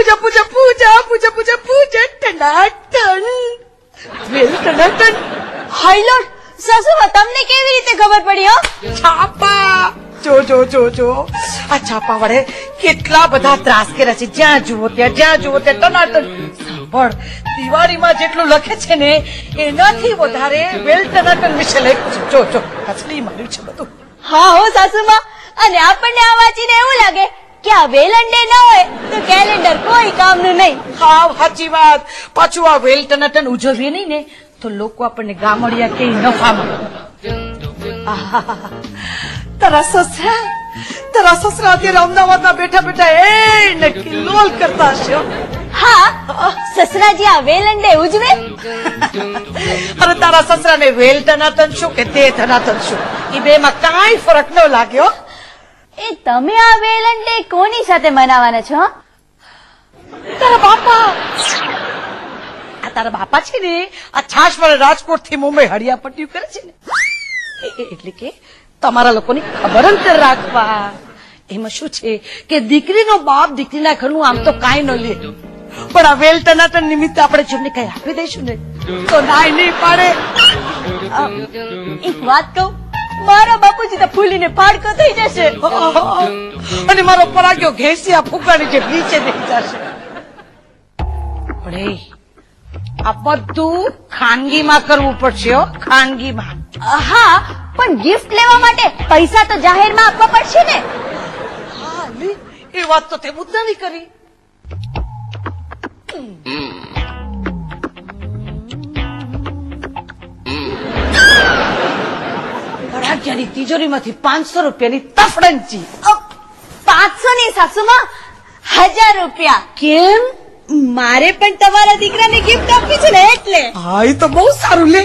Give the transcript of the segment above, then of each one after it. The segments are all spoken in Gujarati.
પૂજા પૂજા પૂજા પૂજા પૂજા પૂજા ટનાટન વેલ ટનાટન. હાય લોર્ડ, સાસુમાં તમને કેવી રીતે ખબર પડી? હો, છાપા જો જો જો જો આ છાપા વડે કેટલા બધા ત્રાસ કર્યા છે. જ્યાં જુઓ ત્યાં ટનાટન. સાંભળ, દિવાળીમાં જેટલું લખે છે ને એનાથી વધારે વેલ ટનાટન વિશે લખ્યું છે. જો જો અસલી માર્યું છે બધું. હા હો સાસુમાં, અને આપણને આ વાંચીને એવું લાગે કે આ વેલન્ડે ન હોય તો કેલેન્ડર કોઈ કામનું નહીં. હા સાચી વાત. પાછું આ વેલ ટનાટન ઉજવીએ નહીં ને તો લોકો આપણને ગામડિયા કે નફામાં. તારા સસરા અત્યારે અમદાવાદમાં બેઠા બેઠા એને કિલ્લોલ કરતા હશે. હા, સસરાજી આ વેલન્ડે ઉજવે. અરે તારા સસરાને વેલ ટનાટન શું કે તે ટનાટન શું, એ બે માં કાંઈ ફરક ન લાગ્યો. એ તમે આ વેલન્ડે કોની સાથે મનાવાના છો? તારા બાપા. આ તારા બાપા છે ને આ છાશ વાળા રાજકોટ થી મુંબઈ હળિયા પટ્ટી કરે છે ને, એટલે કે તમારા લોકોની ખબર અંતર રાખવા. એમાં શું છે કે દીકરીનો બાપ દીકરીના ઘરનું આમ તો કાંઈ ન લે, પણ આ વેલ ટનાટન નિમિત્તે આપણે જેમને કઈ આપી દઈશું ને તો નાય નહીં પાડે. એક વાત કહું, મારા બાપુજી તો ફૂલીને ફાડકો થઈ જશે અને મારો પરાગ્યો ઘેસિયા ફૂકાની જે નીચે દઈ જશે. પણ આ બધું ખાનગીમાં કરવું પડશે. ખાનગીમાં. હા, પણ ગિફ્ટ લેવા માટે પૈસા તો જાહેરમાં આપવા પડશે ને. હા, એ વાત તો તે મુદ્દા નહીં કરી. પરાગ્યાની તિજોરીમાંથી 500 રૂપિયાની તફડંચી. 500 ની સાસુમાં 1000 રૂપિયા. કેમ? મારે પણ તમારા દીકરાને ગિફ્ટ આપવી છે ને એટલે. હા, એ તો બહુ સારું. લે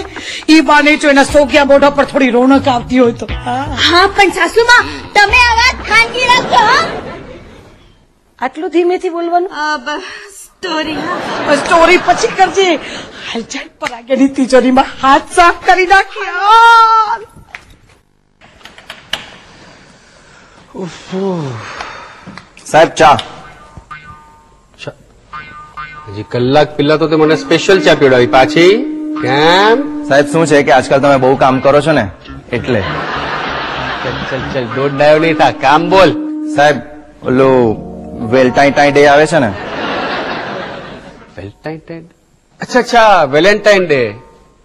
ઈ બાને જો એના સોગ્યા મોઢા પર થોડી રોનક આવતી હોય તો. હા, પણ સાસુમાં તમે આ વાત ખાનગી રાખો. આટલું ધીમેથી બોલવાનું. સ્ટોરી સ્ટોરી પછી કરજે. હાલ જાય પરાગ્યાની તિજોરીમાં હાથ સાફ કરી નાખી. સાહેબ ચા. હજી કલાક પેલા તો તે મને સ્પેશિયલ ચા પીવડાવી, પાછી કેમ? સાહેબ શું છે કે આજકાલ તમે બહુ કામ કરો છો ને એટલે. ચલ દોડ ડાયો નહીં થા, કામ બોલ. સાહેબ ઓલું વેલેન્ટાઇન ડે આવે છે ને. વેલેન્ટાઇન? અચ્છા, વેલેન્ટાઇન ડે.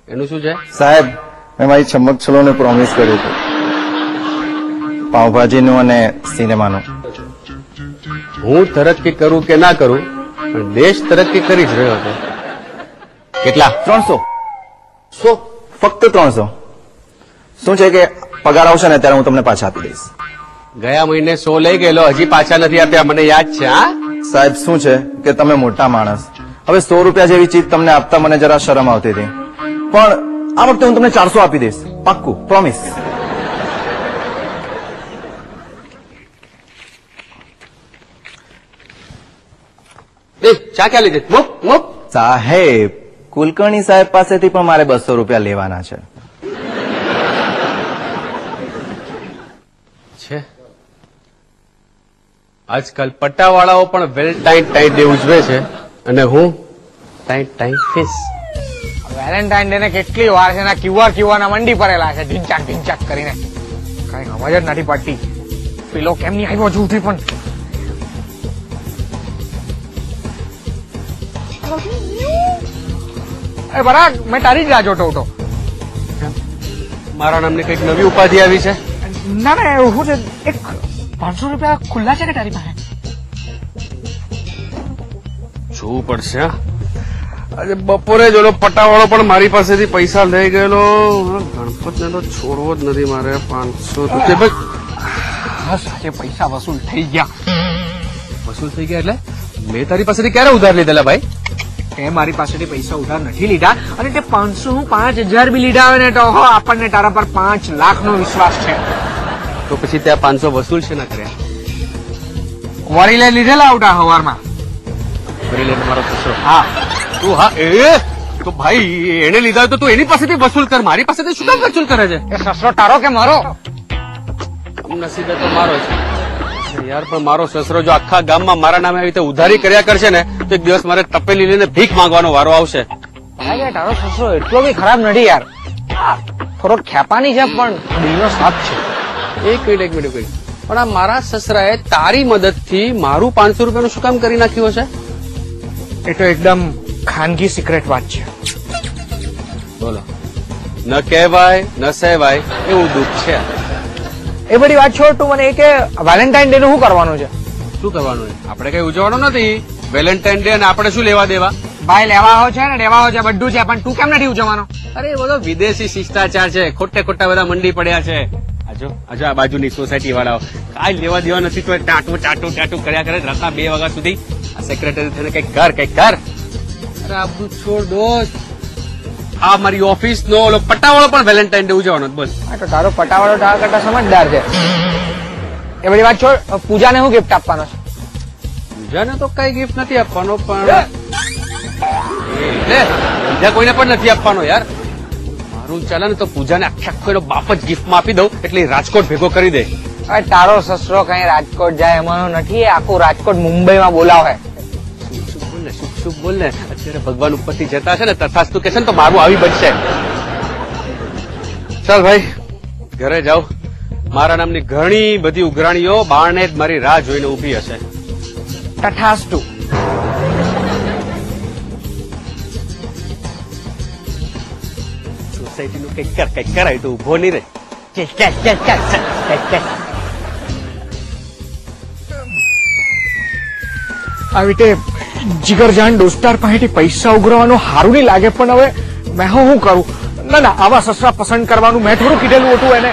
એનું શું છે? સાહેબ મેં મારી ચમક છલોને પ્રોમિસ કર્યું હતું, પાવભાજીનું અને સિનેમાનું. હું તરક્કી કરું કે ના કરું પણ દેશ તરક્કી કરી જ રહ્યો હતો. કેટલા? 300. ફક્ત 300. શું છે કે પગાર આવશે ને ત્યારે હું તમને પાછા આપી દઈશ. ગયા મહિને 100 લઈ ગયેલો, હજી પાછા નથી આપ્યા, મને યાદ છે. હા સાહેબ શું છે કે તમે મોટા માણસ, હવે 100 રૂપિયા જેવી ચીજ તમને આપતા મને જરા શરમ આવતી હતી, પણ આ વખતે હું તમને 400 આપી દઈશ, પાક્કું, પ્રોમિસ. ચા ક્યાં લીધી? સાહેબ કુલકર્ણી સાહેબ પાસેથી પણ મારે 200 રૂપિયા લેવાના છે. આજકાલ પટ્ટાવાળાઓ પણ વેલેન્ટાઇન ડે ઉજવે છે અને હું ટાઈમ ફીસ. વેલેન્ટાઇન ડે ને કેટલી વાર છે, ક્યુઆર ના મંડી પડેલા છે ઢીંચાક કરીને. કઈ સમજ જ નથી પડતી પેલો કેમ નહીં આવ્યો જૂઠી પણ. બરાબર, મેં તારી જ રાહ જોતો હતો. મારા નામની કઈક નવી ઉપાધિ આવી છે? ના એવું છે, એક 500 રૂપિયા ખુલ્લા છે કે તારી પાસે? જોવું પડશે. આજે બપોરે જ ઓલો પટાવાળો પણ મારી પાસેથી પૈસા લઈ ગયેલો. ગણપતને તો છોડવો જ નથી મારે. 500 રૂપિયા આજે પૈસા વસૂલ થઈ ગયા. વસૂલ થઈ ગયા એટલે? મેં તારી પાસેથી ક્યારે ઉધાર લીધેલા ભાઈ? તે મારી પાસેથી પૈસા ઉધાર નથી લીધા, અને તે 500 હું 5000 બી લીધા હોય ને તો આપણને તારા પર 5 લાખનો વિશ્વાસ છે. તો પછી ત્યાં 500 વસૂલ છે ના કર્યા? વરી લઈ લીધેલા આવતા હવારમાં. વરી લઈને મારો સસરો? હા. તું હા એ તો ભાઈ એને લીધા હોય તો તું એની પાસેથી વસૂલ કર, મારી પાસેથી શું કામ વસૂલ કરે છે? એ સસરો તારો કે મારો? નસીબે તો મારો છે. યાર પણ મારો સસરો જો આખા ગામમાં મારા નામે આવી રીતે ઉધારી કર્યા કરશે ને તો એક દિવસ મારે તપેલી લઈને ભીખ માંગવાનો વારો આવશે. અરે તારો સસરો એટલો બી ખરાબ નથી યાર. થોડો ખેપાની છે પણ દિલનો સાથ છે. એક મિનિટ પણ આ મારા સસરાએ તારી મદદથી મારું 500 રૂપિયાનું શું કામ કરી નાખ્યું હશે? એ તો એકદમ ખાનગી સિક્રેટ વાત છે. બોલો. ન કહેવાય ન સહેવાય એવું દુઃખ છે. એ બધી વાત છોડ, તું મને એ કે વેલેન્ટાઇન ડે નું શું કરવાનું છે? શું કરવાનું છે? આપણે કઈ ઉજવવાનું નથી વેલેન્ટાઇન ડે, અને આપણે શું લેવા દેવા? ભાઈ લેવાઓ છે ને દેવાઓ છે બધું છે, પણ તું કેમ નથી ઉજવવાનો? અરે એ બધો વિદેશી શિષ્ટાચાર છે, ખોટા બધા મંડી પડ્યા છે. આજો આ બાજુની સોસાયટી વાળાઓ કાંઈ લેવા દેવા નથી તો ટાટું કર્યા કરે રાતના 2 વાગ્યા સુધી. આ સેક્રેટરી થઈને કઈક કર. અરે આ બધું છોડ દોસ્ત. આ મારી ઓફિસ નો ઓલો પટાવાળો પણ વેલેન્ટાઇન ડે ઉજવવાનો બોલ. હા તો તારો પટાવાળો તારા કરતા સમજદાર છે. એ બધી વાત છોડ, પૂજાને હું ગિફ્ટ આપવાનો છે? પૂજાને તો કઈ ગિફ્ટ નથી આપવાનો, પણ બીજા કોઈને પણ નથી આપવાનો યાર. મારું ચાલે ને તો પૂજાને આખો એનો બાપ જ ગિફ્ટમાં આપી દઉં એટલે રાજકોટ ભેગો કરી દે. અરે તારો સસરો કઈ રાજકોટ જાય એમાં નથી, આખું રાજકોટ મુંબઈમાં બોલાવે. શુભ બોલ ને. અત્યારે ભગવાન ઉપરથી જતા છે ને તથાસ્તુ કે છે ને તો મારું આવી બચશે. ચાલ ભાઈ ઘરે જાઓ. મારા નામની ઘણી બધી ઉઘરાણીઓ બારણે જ મારી રાહ જોઈને ઉભી હશે. તથાસ્તુ. સોસાયટીનું કઈક કરાય તો ઉભો નહીં રહે. આવી રીતે જીગરજાન દોસ્તાર પાસેથી પૈસા ઉઘરાવવાનું સારું નહીં લાગે, પણ હવે મેં શું કરું? ના આવા સસરા પસંદ કરવાનું મેં થોડું કીધેલું હતું એને.